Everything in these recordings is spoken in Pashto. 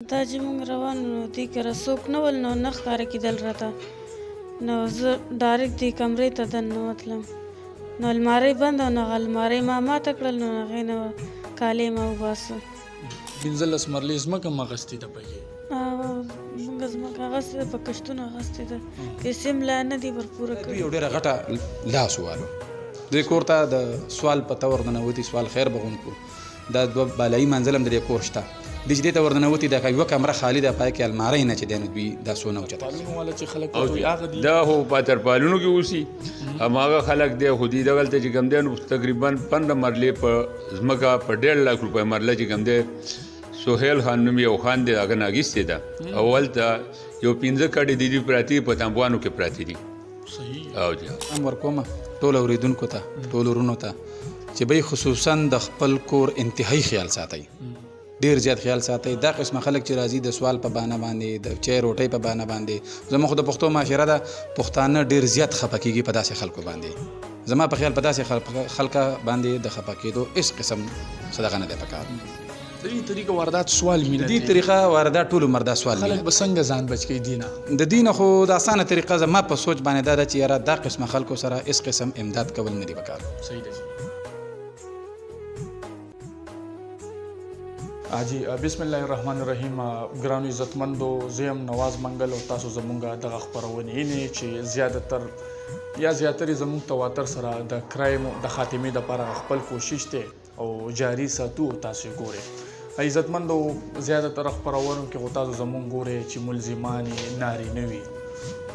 دا چې موږ روان وو نو دې کره څوک نه ول نو نه ښکاره کېدل راته نو زه ډایرکټ دې کمرې ته دننه وتلم نو المارۍ بنده وه نو هغه المارۍ ما ماته کړل نو هغې نه کالي ما وباسه 15 مرلې ځمکه م اخیستې ده پکې موږ ځمکه اخیستې ده په کشتونو اخیستې ده پیسې م لا نه دي ورپوره کړي یو ډېره غټه لاس والو دې کور ته د سوال په ته ورننوتي سوال خیر بغونکو دا دوه بالایي منزل هم د دې کور شته دې چې دې ته ورننوتي دا یوه کمره خالي ده پای کې المارۍ نه چې دی نو دوی دا څونه اوچته پالونو والا چې خلک وایي هغه دي دا خو پاترپالونو کې اوسي هماغه خلک دی خو دي دغلته چې کوم دی نو تقریبا 15 مرلې په ځمکه په 1.5 लाख روپۍ مرله چې کوم دی سهیل خان نوم یو خان دی هغه نه اخیستې ده اول ته یو 15 کډې د دې پراتې په تامبوانو کې پراتې دي صحیح او جا هم ورکومه ټولو اورېدونکو ته ټولو ورونو ته چې به خصوصا د خپل کور انتهایی خیال ساتئ ډیر زیات خیال ساتئ دا قسمه خلک چې راځي د سوال په بانه باندې د چای روټۍ په بانه باندې زموږ خو د پښتو معاشره ده پښتانه ډیر زیات خفه کېږي په داسې خلکو باندې زما په خیال په داسې خلکه باندې د خفه کېدو هېڅ قسم صدقه نه دی پکار د دې طریقه واردات سوال مینه د دې طریقه واردات ټول مردا سوال خلک به څنګه ځان بچ کوي دینه د دینه خو د اسانه طریقه زما په سوچ باندې دا ده چې یاره دا قسمه خلکو سره هېڅ قسم امداد کول نه دي پکار صحیح ده جی بسم الله الرحمن الرحیم ګرانو عزتمندو زیم نواز منګل او تاسو زمونږه دغه خپرونې نه چې زیاتره زمونږ تواتر سره د کرایم د خاتمې لپاره خپل کوشش ته او جاری ساتو تاسو ګورئ عزتمندو زیاتره خپرونو کې تاسو زمونږ ګورئ چې ملزمان نارینه وي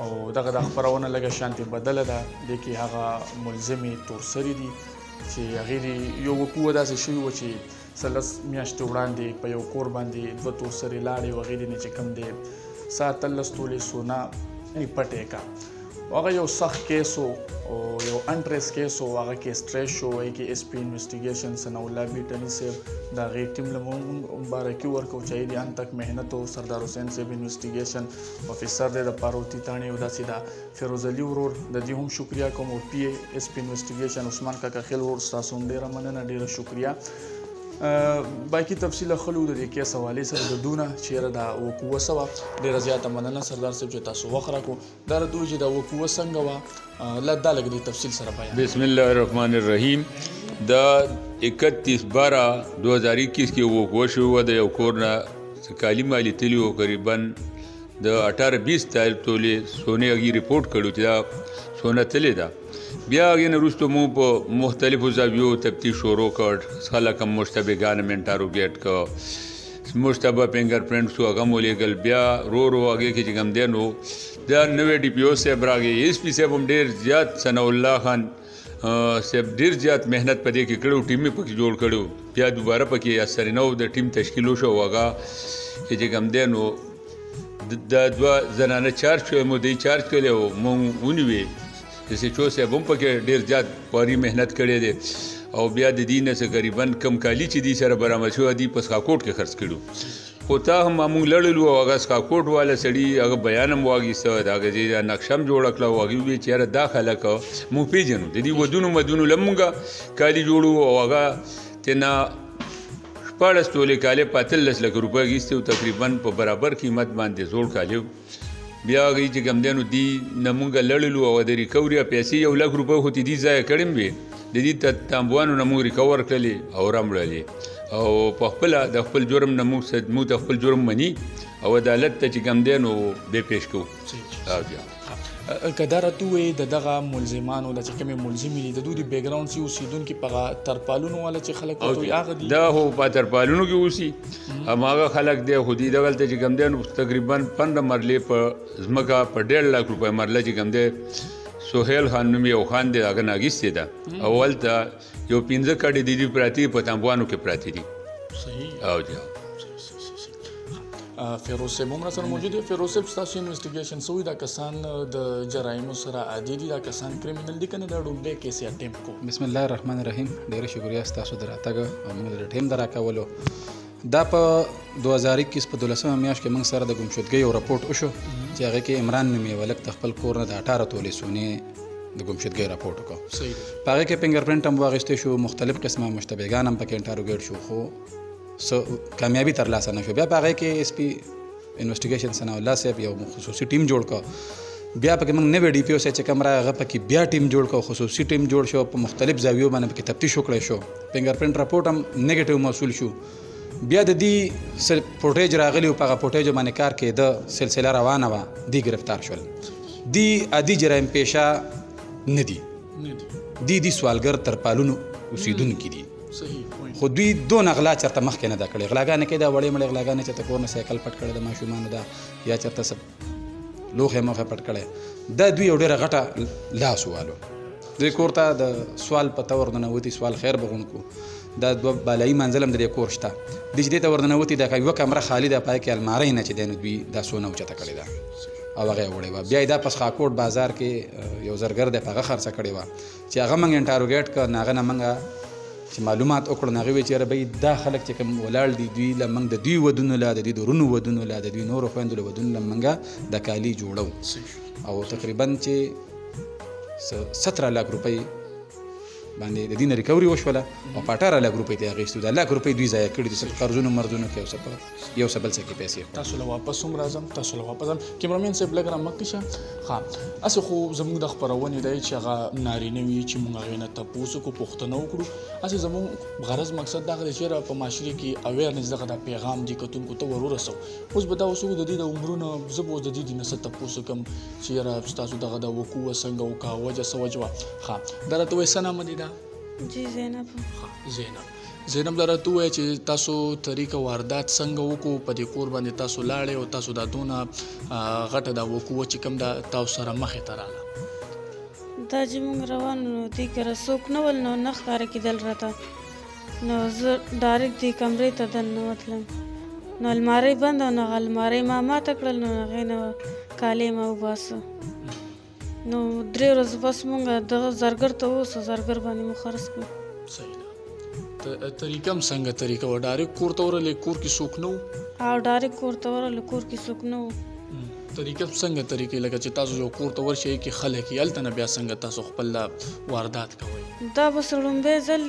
او دغه د خپرونه لږه شانتي بدله ده د کې هغه ملزمي تورسري دي چې هغې یو وقوع داسې شوي وه چې سلس میاشتې وړاندې په یو کور باندې دوه تورسرې لاړې و هغې نه چې کوم دی 17 تولې سونا پټې کا هغه یو سخت کیس و او یو انټریس کیس و هغه کیس ټریس شو وایي کې اس پی انویسټیګیشن ثناءالله بیټني صاحب د هغې ټیم له موږ مبارکي ورکوو چې هغې ان تک محنت و سردار حسین صاحب انویسټیګیشن افیسر دی د پاروتي تاڼې او داسې د فیروز علي ورور د دې هم شکریا کوم او پی اس پی انویسټیګیشن عثمان کاکا خیل ورور ستاسو هم ډېره مننه ډېره شکریا باقي تفصیل خلو د دې کیس حوالې سره د دونه چیرې دا وقوعه سوه ډېره زیاته مننه سردار صاحب چې تاسو وخت راکړو دا راته چې دا وقوعه څنګه وه دا لږ د تفصیل سره بیان بسم الله الرحمن الرحیم دا 31/12/2021 کې وقوعه شوه د یو کور نه کالي مالي تلي وو قریبا د 18-20 تولې سونې هغې ریپورټ کړو چې دا سونه تلې ده بیا هغې نه وروسته مو په مختلفو زاویو تفتیش شروع کړ خلک هم مشتبهګان هم انټاروګیټ کړ مشتبه فنګر پرنټس هغه هم ولیږل بیا رو هغې کې چې کوم دی نو دا نوی ډي پي او صاحب راغی ایس پي صاحب هم ډېر زیات ثناء الله خان صاحب ډېر زیات محنت په دې کې کړی ټیم یې پکې جوړ کړی بیا دوباره پکې سرینو د ټیم تشکیل وشو هغه کې چې کوم دی نو دا دوه زنانه چارج شوی مو دی چارج کړی او مونږ ونیوې سچو صاحب هم پکې ډېر زیات پاري محنت کړی دی او بیا د دې نه څه قریبا کم کالي چې دي سره برآمد شوی دي په سکاکوټ کې خرڅ کړو خو تا هم موږ لړلو او هغه سکاکوټ والا سړي هغه بیان هم واخیسته د هغه ځای نقشه هم جوړه کړه او هغې وویل چې یاره دا خلک موږ پېژنو د دې ودونو مدونو له مونږ کالي جوړو او هغه تېنه 14 تولې کالي په 13 لک روپۍ اخیستې او تقریبا په برابر قیمت باندې زوړ کالي بیا هغې چې کوم دی نو دي نه مونږ لړلو او د ریکوري پیسې 1 لک روپۍ خو دې ضایع کړې وې د دې تامبوانو نه مونږ ریکور کړلې او راوړلې او په خپله د خپل جرم نه مونږ ته خپل جرم مني او عدالت ته چې کوم دی نو بې پیش کوو که دا راته ووایي د دغه ملزمانو د چې کومې ملزمې دي د دوی د بیکګراونډ چې اوسېدونکي په ترپالونو والا چې خلک ورته هغه دي دا خو په ترپالونو کې اوسي هماغه خلک دی خو دي دغلته چې کوم دی نو تقریبا 15 مرلې په ځمکه په 1.5 लाख روپۍ مرله چې کوم دی سهیل خان نوم یو خان دی هغه نه اخیستې ده اول ته یو 15 کډې د دې پراتې په تامبوانو کې پراتې دي صحیح او جا فیروز صاحب هم راسره موجود دی فیروز صاحب ستاسو انویسټیګیشن سوی دا کسان د جرایمو سره عادي دي دا کسان کریمینل دي که نه دا ډومبی کیس یې اټمپ کو بسم الله الرحمن الرحیم ډېره شکریا ستاسو د راتګ او موږ د ټیم د راکولو دا په 2021 په 12مه میاشت کې موږ سره د ګمشدګۍ یو راپورټ وشو چې هغې کې عمران نومې ولک د خپل کور نه د 18 تولې سونې د ګمشدګۍ راپورټ وکړو په هغې کې فنګر پرنټ هم واخیستی شو مختلف قسمه مشتبهګان هم پکې انټاروګیټ شو خو کامیابي ترلاسه نه شو. بیا په هغې کې اس پی انویسټیګیشن ثناء الله صاحب یو خصوصي ټیم جوړ کړ. بیا پکې موږ نوی ډي پی او صاحب چې کوم راغی هغه پکې بیا ټیم جوړ کړ، خصوصي ټیم جوړ شو، په مختلف زاویو باندې پکې تفتیش وکړی شو، فنګر پرنټ راپورټ هم نیګیټیو موصول شو. بیا د دې فوټیج راغلی و، په هغه فوټیجو باندې کار کېده، سلسله روانه وه، دی گرفتار شول. دی عادي جرایم پیشه نه دي، دی سوالګر ترپالونو اوسېدونکي دي. خو دوی دون اغلا چرته مخکې نه ده کړې. غلاګانې کوي دا وړې مړې غلاګانې، چېرته کور نه سایکل پټ کړی د ماشومانو ده، یا چېرته څه لوښی موښی پټ کړی، دا دوی یو ډېره غټه لاس والو. دوی کور ته د سوال په ته ورننوتي، سوال خیر به غونډ دا دوه بالایي منزل هم د دې کور شته. دوی چې دې ته ورننوتي دا یوه کمره خالي ده، پای کې المارۍ نه چې دی نو دوی دا سونه اوچته کړې ده او هغه یې وړې وه. بیا یې دا په خاکوټ بازار کې یو زرګر دی، په هغه خرڅه کړې وه چې هغه موږ انټاروګیټ کړ. نو هغه نه موږ چې معلومات وکړو، نو هغې وایي چې یاره بهی دا خلک چې کوم ولاړ دي، دوی له موږ د دوی ودونو له، د دوی د ورونو ودونو له، د دوی نورو خویندو له ودونو له موږ د کالي جوړو. او تقریبا چې 17 لک روپۍ باندې د دې نه ریکوري وشوله، او په 18 لک روپۍ ته یې اخیستي. د لک روپۍ دوی ضایع کړي دي، څه قرضونو مرضونو کې، یو څه بل څه کې پیسې. تاسو له واپس هم راځم، تاسو له واپس هم کیمرامین صاحب لږ رامخکې شه. ښه، هسې خو زموږ د خپرونې دی چې هغه نارینه وي چې موږ هغې نه تپوس وکړو، پوښتنه وکړو. هسې زموږ غرض مقصد دغه دی چې یاره په معاشرې کې اویرنس دغه دا پیغام دی کتونکو ته ور ورسو. اوس به دا اوس د دې د عمرونه زه به اوس د دې نه څه تپوس وکړم چې یاره ستاسو دغه د وقوع څنګه وکړه، وجه څه وجه وه. ښه، دا راته وایي څه نامه دی دا؟ جی زینب. زینب دا راته ووایه چې تاسو طریقه واردات څنګه وکړو په دې کور باندې، تاسو لاړې او تاسو دا دونه غټه دا وقوع چې کوم دا تاسو سره مخې ته راغله. دا چې موږ روان وو دې کره څوک نه ول، نو نه ښکاره کېدل راته. نو زه ډایرکټ دې کمرې ته دننه وتلم، نو المارۍ بنده وه، نو هغه المارۍ ما ماته کړل، نو هغې نه کالي ما وباسه. نو 3 ورځې بس مونږ دغه زرګر ته ووسو، زرګر باندې مو خرڅ کړو. صحیح ده. طریقه هم څنګه طریقه وه؟ ډایرکټ کور ته ورغلې، کور کې څوک نه و؟ او ډایرکټ کور ته ورغلو، کور کې څوک نه و. طریقه څنګه طریقې لکه چې تاسو یو کور ته ورشئ کې خلک یې هلته نه بیا څنګه تاسو خپل واردات کوئ؟ دا بس لومبی ځل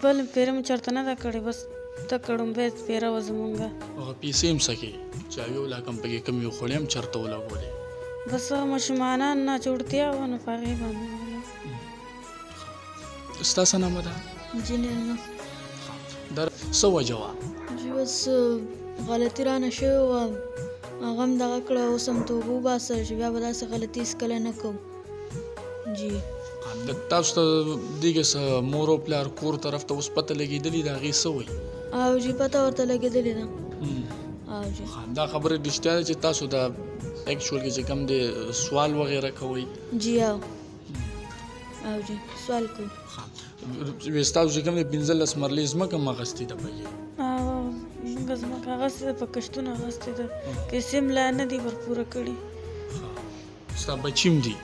بل پیره مې چېرته نه ده کړې، بس دغه لومبی پیره وه زمونږ. هغه پیسې هم څه کې چې یو لاک هم پکې کم یو خوړې هم چېرته ولګولې؟ بس ماشومانه نه جوړتیا وه، نو په هغې باندې. ستا څه نامه ده؟ جنیرا. دا څه وجه وه؟ جی بس غلطي رانه شوې وه، هغه هم دغه کړه، اوس هم توبه وباسه چې بیا به داسې غلطي هېڅکله نه کوم. جی تاسو ته دغه څه مور او پلار کور طرف ته اوس پته لګېدلې ده، هغې څه وایي؟ او جی پته ورته لګېدلې ده. او جی دا خبره رښتیا ده چې تاسو دا ایکچوال کې چې کوم دی سوال وغیره کوئ؟ جی او جی سوال کوو. ستاسو چې کوم دی 15 مرلې ځمکه هم اخیستې ده پکې؟ موږ ځمکه اخیستې ده، په کشتونو اخیستې ده، پیسې هم لا نه دي ورپوره کړي. ستا بچي هم دي؟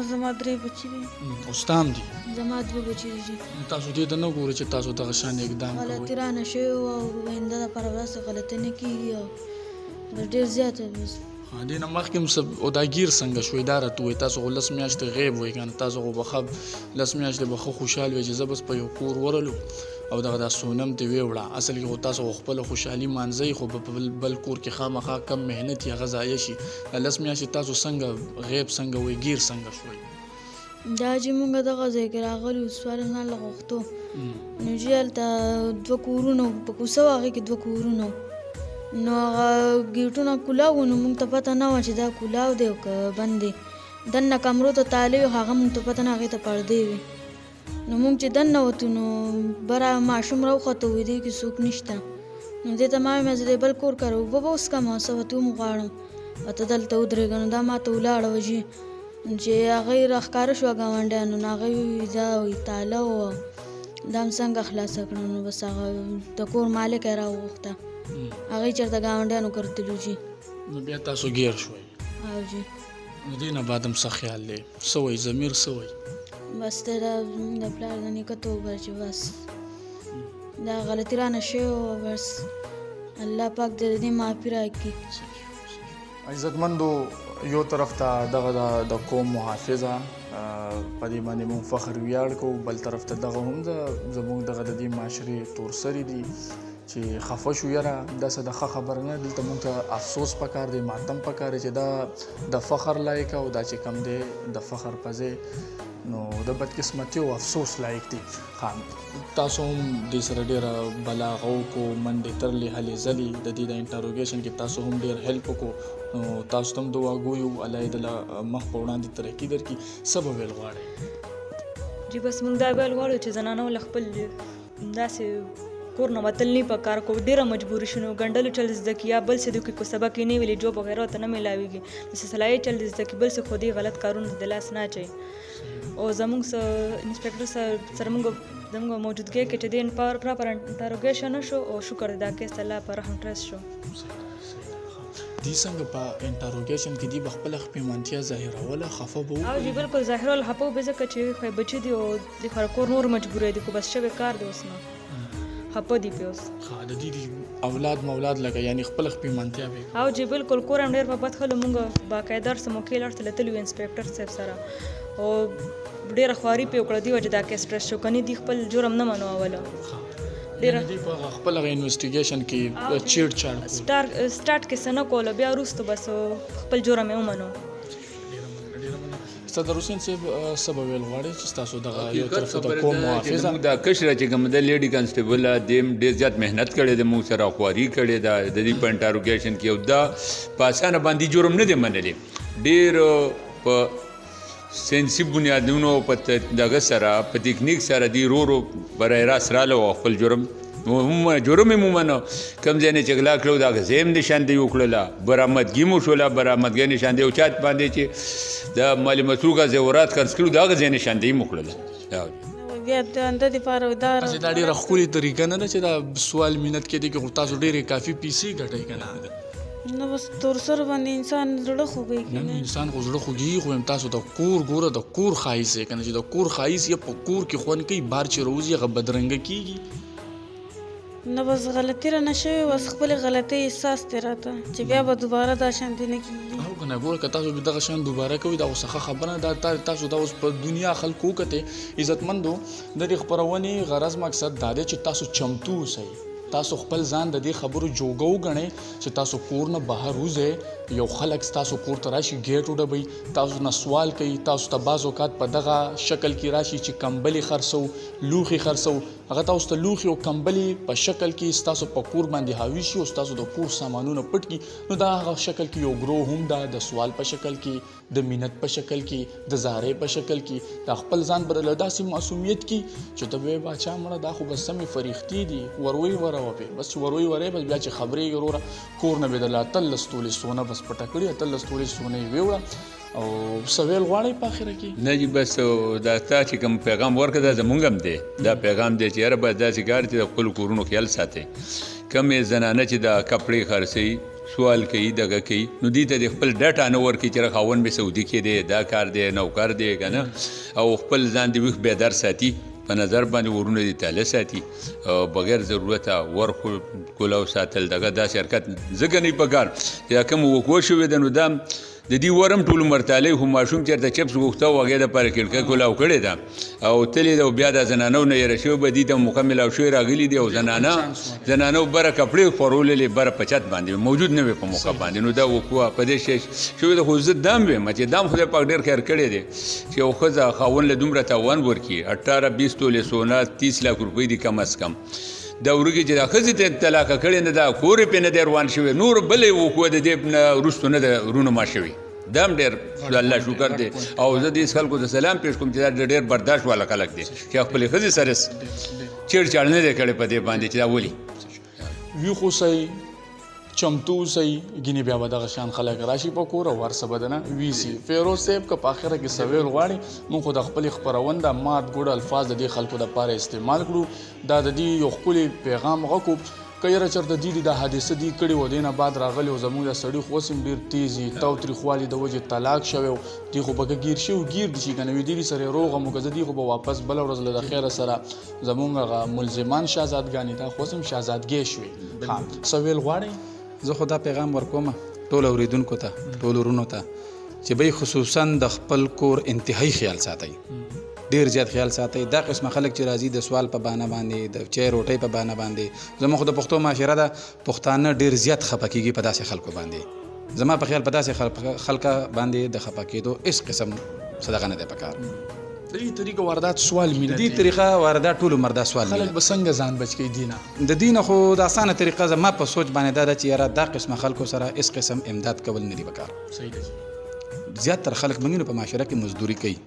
زما 3 بچي دي. او ستا هم دي؟ زما 2 بچي دي. تاسو دې ته نه ګورئ چې تاسو دغه شان اقدام کوئ؟ غلطي رانه شوې وه، او آینده دپاره به داسې غلطي نه کېږي، او بس ډېر زیاته بس. دې نه مخکې هم او دا ګیر څنګه شوی دا راته ووایي؟ تاسو خو 10 میاشتې غیب وئ که نه، تاسو خو به ښه 10 میاشتې به ښه خوشحال وئ چې زه بس په یو کور ورغلو او دغه دا سونم ترې ویوړه. اصل کې خو تاسو خو خپله خوشحالي مانځئ، خو په بل کور کې خامخا کم محنت یې هغه ضایع شي. 10 میاشتې تاسو څنګه غیب څنګه وئ، ګیر څنګه شوی؟ دا چې مونږ دغه ځای کې راغلي وو څوارلس له غوښتو، نو چې هلته 2 کورونه وو، په کوڅه وه هغې کې 2 کورونه وو، نو هغه ګیټونه کولاو وو، نو مونږ ته پته نه وه چې دا کولاو دی او که بند دی. دننه کمرو ته تالې وې، هغه مونږ ته پته نه، هغې ته پردې وې. نو مونږ چې دننه وتو، نو بره ماشوم راوخته وو، دې کې څوک نشته. نو دې ته ما ویل زه د بل کور کره اوبه به وڅښم او څه ورته وم غواړم، او ته دلته ودرېږه. نو دا ما ته ولاړه وه جي، چې هغې راښکاره شوه ګاونډیانو، نو هغې وویل دا تاله وه، دا هم څنګه خلاصه کړه. نو بس هغه د کور مالک یې راوغوښته، هغې چېرته ګاونډیانو کړتلو جي. نو بیا تاسو ګیر شوئ؟ او جي. نو دې نه بعد هم څه خیال دی؟ څه وایي ضمیر څه وایي؟ بس ته دا زموږ د پلار د نیکه توبه چې بس دا غلطي رانه شوې وه، بس الله پاک دې د دې معافي راکړي. عزتمندو، یو طرف ته دغه د قوم محافظه په دې باندې مونږ فخر ویاړ کوو، بل طرف ته دغه هم زموږ دغه د دې معاشرې تورسري دي چې خفه شو یاره داسې د ښه خبره نه دلته موږ ته افسوس پکار دی ماتم پکار دی چې دا د فخر لایق او دا چې کم دی د فخر په ځای نو د بدقسمتي او افسوس لایق دی تاسو هم دې سره ډېره بلاغه وکړو منډې ترلې هلې ځلې د دې د انټروګیشن کې تاسو هم ډېر هیلپ وکړو نو تاسو ته هم دعا ګویو الله یې دله مخ په وړاندې ترقي درکړي څه به ویل غواړئ جی بس موږ دا ویل غواړو چې زنانو له خپل داسې کور نه وتل نه پکار کو ډیره مجبوري شنو ګنډلو چل زده کی یا بل څه د کو سبق یې نه ویلي جوب وغیرہ ته نه ملاويږي د صلاحي چل زده کی بل څه خودي غلط کارونه د لاس نه چي او زموږ سره انسپکټر سره موږ زموږ موجودګي کې چې دین پراپر انټروګیشن شو او شکر ادا کړ الله پر رحم ترس شو دي څنګه په انټروګیشن کې دی خپل خپلمنتیا ظاهروله خفه بو او جی بالکل ظاهرول خفه به ځکه چې خو بچی دی او د خرکور نور مجبورې دي کو بس شوی کار دی اوسنه خپه دی پیوس د دې اولاد مولاد لګا یعنی خپل خپلمنتیا به او جی بالکل کورم ډیر په بدخلو مونږ باقاعده سم کې لړ تللو انسپکټر صاحب سره او ډیر خواري په وکړه دی وجه دا کې سټرس شو کني دی خپل جرم نه منو اوله ډیر دی په خپل انویسټیګیشن کې چیټ چاړ سٹارټ کې سنه کول بیا وروسته بس خپل جرم یې ومنو صدر حسین صاحب سبب ویل غواړي چې تاسو دغه یو طرف ته کوم محافظ دا کشره چې کوم د لیډي کانسټیبل دیم ډیر زیات مهنت کړي د موږ سره خواري کړي د دې په انټروګیشن کې او دا په اسانه باندې جرم نه دی منلی ډیر په سنسي بنیادونو په دغه سره په ټیکنیک سره دی رو برای راست رااله او خپل جرم یې مومنه کوم ځای نه چې غلا کړو د هغه ځای هم نشاندهي وکړله برآمدګي مو شوله برآمدګۍ نشاندهي او چا باندې چې د مالي مسروقه زیورات خرڅ کړو د هغه ځای نشاندهي مو کړله بیا د انده دپاره دا ډېره ښکلې طریقه نه ده چې دا سوال منت کې دی که تاسو ډېرې کافي پیسې ګټئ که نه نو بس تور سره باندې انسان زړه خوږي نه انسان خو زړه خوږي خو هم تاسو د کور ګوره د کور ښایست یې که نه چې د کور ښایست یې په کور کې خوند کوي بار چې روزي هغه بدرنګه کېږي نه بس غلطي رانه شوې بس خپلې غلطۍ احساس دی راته چې بیا به دوباره دا شانتې نه کېږي او که نه ګوره که تاسو دغه شان دوباره کوئ دا اوس ښه خبره نه ده تاسو دا اوس په دنیا خلکو وکتې عزتمندو د دې خپرونې غرض مقصد دا دی چې تاسو چمتو اوسئ تاسو خپل ځان د دې خبرو جوګه وګڼئ چې تاسو کور نه بهر وځئ یو خلک ستاسو کور ته راشي ګیټ وډبوي تاسو نه سوال کوي تاسو ته بعض اوقات په دغه شکل کې راشي چې کمبلې خرڅو لوښي خرڅو هغه تاسو ته لوښي او کمبلې په شکل کې ستاسو په کور باندې حاوي شي او ستاسو د کور سامانونه پټ کړي نو دا هغه شکل کې یو ګروه هم ده د سوال په شکل کې د مینت په شکل کې د زارې په شکل کې د خپل ځان بر له داسې معصومیت کې چې ته به باچا مړه دا خو بس سمې فریختي دي وروي وروي بس وروي وروي بس بیا چې خبرې وروره کور نه به د لا تلس تولې سونه بس پټه کړي اتلس تولې سونه یې ویوړه او سویل غواړئ په اخره کې نه جی بس دا تا چې کوم پیغام ورکړه دا زمونږ هم دی دا پیغام دی چې یاره باید داسې کار چې د خپلو کورونو خیال ساتئ کمې زنانه چې د کپړې خرڅوي سوال کوي دغه کوي نو دوی ته د خپل ډاټا نه ورکوي چې خاوند مې سعودي کې دی دا کار دی نوکر دی که نه او خپل ځان د ویښ بیدار ساتي په نظر باندې ورونه دي تاله ساتي بغیر ضرورته ور کولاو ساتل دغه داسې حرکت ځکه نه پکار چې کوم وکړو شوی ده نو دا د دې ورم ټول مرتالی خو ماشوم چېرته چپس غوښته و هغې دپاره کړکۍ کولاو کړې ده او تلې ده او بیا د زنانو نه یېره شوی به دې ته مکمل او شوی راغلي دي او زنانو بره کپړې خوروللې بره په چت باندې موجود نه وي په موقع باندې نو دا وکوه په دې شی شوی ده خو زه دام ویم چې دام خدای پاک ډېر خیر کړی دی چې یو ښځه خاوند له دومره تاوان ورکړي 18-20 تولې سونه 30 لاک روپۍ دي کم از کم دا ورګي چې دا ښځې ته طلاقه کړې نه ده کور یې پرې نه دی روان شوی نور بلې وکوه د دې نه وروستو نه ده رونه ما شوي دا هم ډېر د الله شکر دی او زه دې خلکو ته سلام پیش کوم چې دا ډېر برداشت والا خلک دی چې خپلې ښځې سره چیړ چاړ نه دی کړی په دې باندې چې دا ولي ویښ اوسئ چمتو اوسئ ګینې بیا به دغه شان خلک راشي په کور او هر څه به دنه ویسي فیروز صاحب که په اخره کې څه ویل غواړي موږ خو د خپلې خپرونده مات ګوډ الفاظ د دې خلکو دپاره استعمال کړو دا د دې یو ښکلي پیغام غوکو که یاره چېرته دې دا حادثه دې کړې و دې نه بعد راغلی و زموږ دا سړي خو اوس هم ډېر تیز وي تاوتریخوالي د وجې طلاق شوی و دې خو به که ګیر شي و ګیر دي شي که نه وي دې سره یې روغ هم و که زه دې خو به واپس بله ورځ له د خیره سره زموږ هغه ملزمان شهزادګانې دا خو اوس هم شهزادګۍ شوې څه ویل غواړئ زه خو دا پیغام ورکوم ټولو اورېدونکو ته ټولو ورونو ته چې بی خصوصا د خپل کور انتهایی خیال ساتئ ډېر زیات خیال ساتئ. دا قسمه خلک چې راځي د سوال په بهانه باندې د چای روټۍ په بهانه باندې، زموږ خو د پښتو معاشره ده پښتانه ډېر زیات خفه کېږي په داسې خلکو باندې. زما په خیال په داسې خلکه باندې د خفه کېدو هېڅ قسم صدقه نه دی پکار. د دې طریقه واردات سوال مینه د دې طریقه واردات ټول عمر دا سوال مینه. خلک به څنګه ځان بچ کوي دینه؟ د دینه خو د اسانه طریقه زما په سوچ باندې دا ده چې یاره دا قسمه خلکو سره هېڅ قسم امداد کول نه دي پکار. صحیح ده. زیاتره خلک موږ په معاشره کې مزدوري کوي،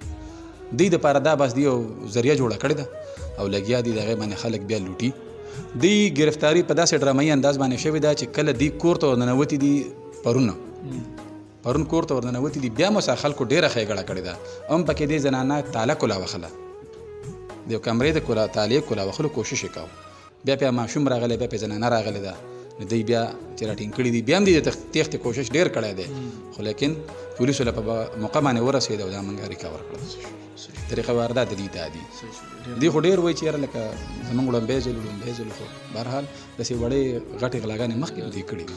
دوی دپاره دا بس دی یو ذریعه جوړه کړې ده او لګیا دي د هغې باندې خلک بیا لوټي. دوی ګرفتاري په داسې ډرامایي انداز باندې شوې ده چې کله دوی کور ته ورننوتي دي پرون کور ته ورننوتي دي، بیا مو سره خلکو ډېره ښېګړه کړې ده. هم پکې دې زنانه تاله کولا وخله، د یو کمرې د تالې کولا وخلو کوشش یې کوو، بیا ماشوم راغلی، بیا زنانه راغلی ده، نو دوی بیا چې راټینګ کړي دي، بیا هم دوی د تېښتې کوشش ډېر کړی دی، خو لیکن پولیسو له په موقع باندې ورسېد او دا موږ ریکور کړل. طریقه واردات د دې دا دي. دوی خو ډېر وایي چې یاره لکه زموږ وړومبی ځل خو بهرحال داسې وړې غټې غلاګانې مخکې دوی کړي دي.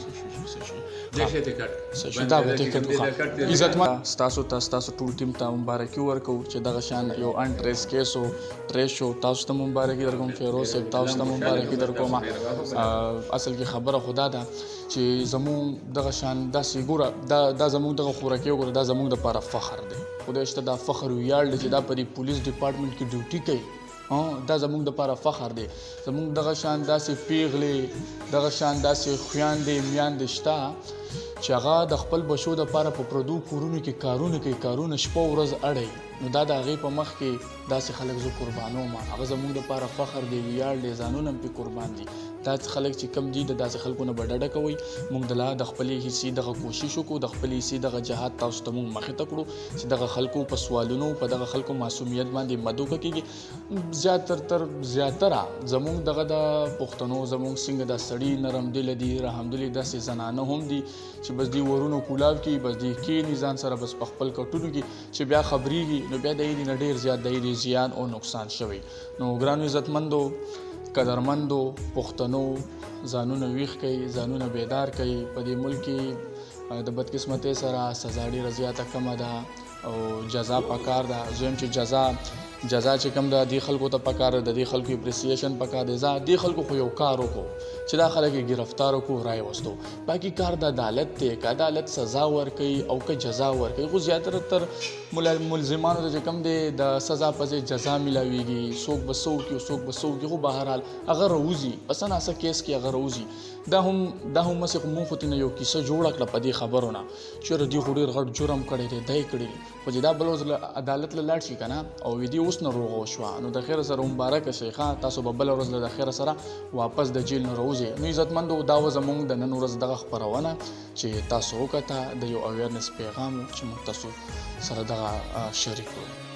دا به ټیکټ وخواه. عزتمند ستاسو ته ستاسو ټول ټیم ته مبارکي ورکوو چې دغه شان یو انټریس کیس و ټریس شو. تاسو ته مبارکي در کوم فیروز صاحب، تاسو ته مبارکي در کوم. اصل کې خبره خدا ده چې زموږ دغه شان داسې ګوره دا زموږ دغه خوراکي وګوره، دا زموږ دپاره فخر دی. خدای شته دا فخر ویاړ دی چې دا په دې پولیس ډپارټمنټ کې ډیوټي کوي. دا زموږ دپاره فخر دی. زموږ دغه شان داسې پیغلې، دغه شان داسې خویندې میاندې شته چې هغه د خپل بچو دپاره په پردو کورونو کې کارونه کوي، کارونه شپه ورځ اړوي. نو دا د هغې په مخ کې داسې خلک زه قربانوم. هغه زموږ دپاره فخر دی، ویاړ دی، ځانونه هم پرې قربان دي. داسې خلک چې کم دي د داسې خلکو نه به ډډه کوئ. موږ د لا د خپلې حصې دغه کوشش وکړو، د خپلې حصې دغه جهاد تاسو ته موږ مخې ته کړو چې دغه خلکو په سوالونو، په دغه خلکو معصومیت باندې مد وکړه کېږي. زیاتره زموږ دغه د پښتنو زموږ څنګه دا سړي نرم دله دي، رحمدلې داسې زنانه هم دي چې بس دوی ورونو کولاو کړي، بس دوی کښېني ځان سره بس په خپل کټونو کې چې بیا خبرېږي نو بیا د یې نه ډېر زیات د یې زیان او نقصان شوی. نو ګرانو عزتمندو قدرمندو پښتنو، ځانونه ویښ کوي، ځانونه بیدار کوي. په دې ملک کې د بدقسمتۍ سره سزا ډېره زیاته کمه ده او جزا پکار ده. زه چې جزا چې کوم ده دې خلکو ته پکار ده، د دې خلکو اپریسیشن پکار دی. دې خلکو خو یو کار وکړو چې دا خلک یې ګرفتار وکړو، رایې وستو. باقي کار د عدالت دی، که عدالت سزا ورکوي او که جزا ورکوي. خو زیاتره تر ملزمانو ته چې کوم دی د سزا په ځای جزا میلاویږي. څوک به څه وکړي، څوک به څه وکړي، خو بهرحال هغه راوځي په څه ناڅه کیس کې هغه راوځي. دا هم هسې خو مونږ خو ترېنه یو کیسه جوړه کړه په دې خبرو نه چې یاره دوی خو ډېر غټ جرم کړی دی، دا یې کړي دي. خو چې دا بل ورځ عدالت له لاړ شي که نه او دې اوس نه روغه وشوه نو د خیره سره مبارکه شي. ښه تاسو به بله ورځ له د خیره سره واپس د جیل نه راوځئ. نو عزتمندو دا و زموږ د نن ورځ دغه خپرونه چې تاسو وکته د یو اویرنس پیغام چې موږ تاسو سره دغه شریک کړو.